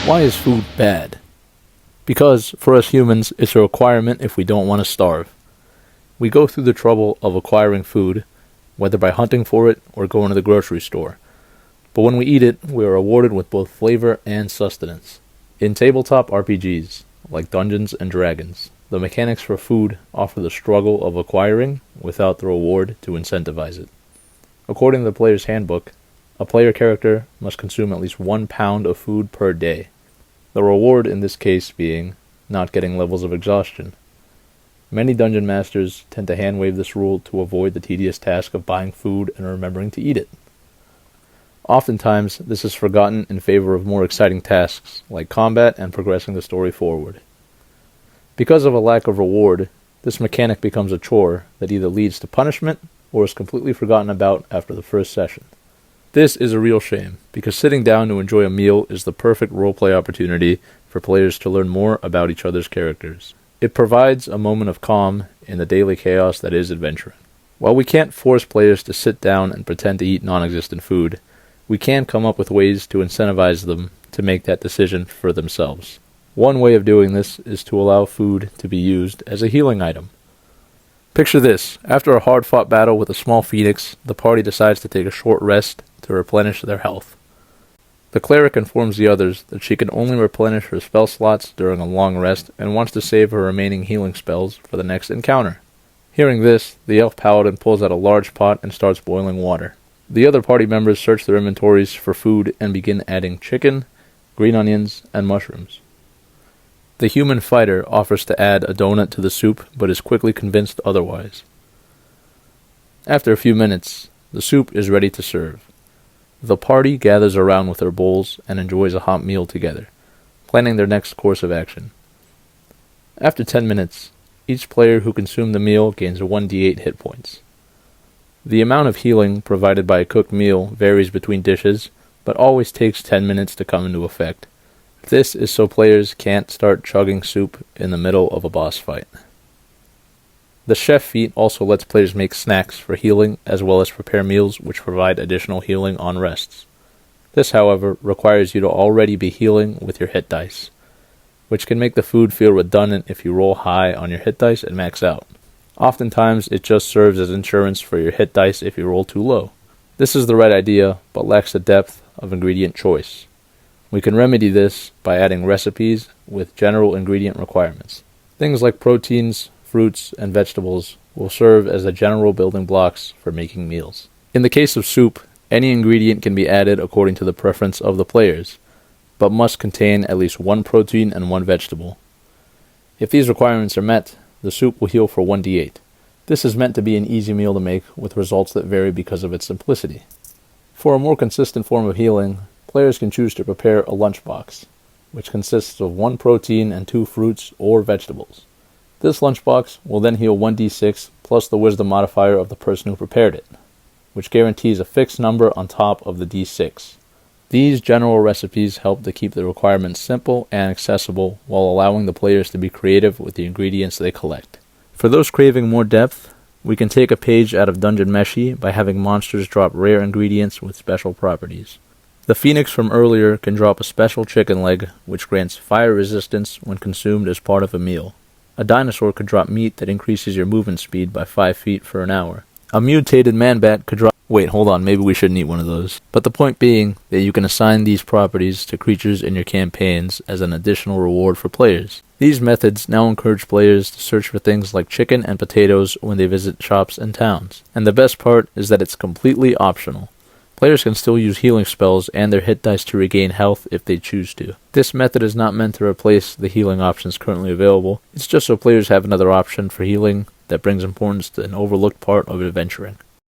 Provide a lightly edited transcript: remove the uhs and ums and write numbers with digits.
Why is food bad? Because, for us humans, it's a requirement if we don't want to starve. We go through the trouble of acquiring food, whether by hunting for it or going to the grocery store. But when we eat it, we are rewarded with both flavor and sustenance. In tabletop RPGs, like Dungeons and Dragons, the mechanics for food offer the struggle of acquiring without the reward to incentivize it. According to the player's handbook, a player character must consume at least 1 pound of food per day. The reward in this case being not getting levels of exhaustion. Many dungeon masters tend to hand-wave this rule to avoid the tedious task of buying food and remembering to eat it. Oftentimes, this is forgotten in favor of more exciting tasks, like combat and progressing the story forward. Because of a lack of reward, this mechanic becomes a chore that either leads to punishment or is completely forgotten about after the first session. This is a real shame, because sitting down to enjoy a meal is the perfect roleplay opportunity for players to learn more about each other's characters. It provides a moment of calm in the daily chaos that is adventuring. While we can't force players to sit down and pretend to eat non-existent food, we can come up with ways to incentivize them to make that decision for themselves. One way of doing this is to allow food to be used as a healing item. Picture this: after a hard-fought battle with a small phoenix, the party decides to take a short rest to replenish their health. The cleric informs the others that she can only replenish her spell slots during a long rest and wants to save her remaining healing spells for the next encounter. Hearing this, the elf paladin pulls out a large pot and starts boiling water. The other party members search their inventories for food and begin adding chicken, green onions, and mushrooms. The human fighter offers to add a donut to the soup, but is quickly convinced otherwise. After a few minutes, the soup is ready to serve. The party gathers around with their bowls and enjoys a hot meal together, planning their next course of action. After 10 minutes, each player who consumed the meal gains 1d8 hit points. The amount of healing provided by a cooked meal varies between dishes, but always takes 10 minutes to come into effect. This is so players can't start chugging soup in the middle of a boss fight. The chef feat also lets players make snacks for healing as well as prepare meals which provide additional healing on rests. This, however, requires you to already be healing with your hit dice, which can make the food feel redundant if you roll high on your hit dice and max out. Oftentimes, it just serves as insurance for your hit dice if you roll too low. This is the right idea, but lacks the depth of ingredient choice. We can remedy this by adding recipes with general ingredient requirements. Things like proteins, fruits, and vegetables will serve as the general building blocks for making meals. In the case of soup, any ingredient can be added according to the preference of the players, but must contain at least 1 protein and 1 vegetable. If these requirements are met, the soup will heal for 1d8. This is meant to be an easy meal to make, with results that vary because of its simplicity. For a more consistent form of healing, players can choose to prepare a lunchbox, which consists of 1 protein and 2 fruits or vegetables. This lunchbox will then heal 1d6 plus the wisdom modifier of the person who prepared it, which guarantees a fixed number on top of the d6. These general recipes help to keep the requirements simple and accessible while allowing the players to be creative with the ingredients they collect. For those craving more depth, we can take a page out of Dungeon Meshi by having monsters drop rare ingredients with special properties. The phoenix from earlier can drop a special chicken leg, which grants fire resistance when consumed as part of a meal. A dinosaur could drop meat that increases your movement speed by 5 feet for an hour. A mutated man-bat could drop... Wait, hold on, maybe we shouldn't eat one of those. But the point being that you can assign these properties to creatures in your campaigns as an additional reward for players. These methods now encourage players to search for things like chicken and potatoes when they visit shops and towns. And the best part is that it's completely optional. Players can still use healing spells and their hit dice to regain health if they choose to. This method is not meant to replace the healing options currently available. It's just so players have another option for healing that brings importance to an overlooked part of adventuring.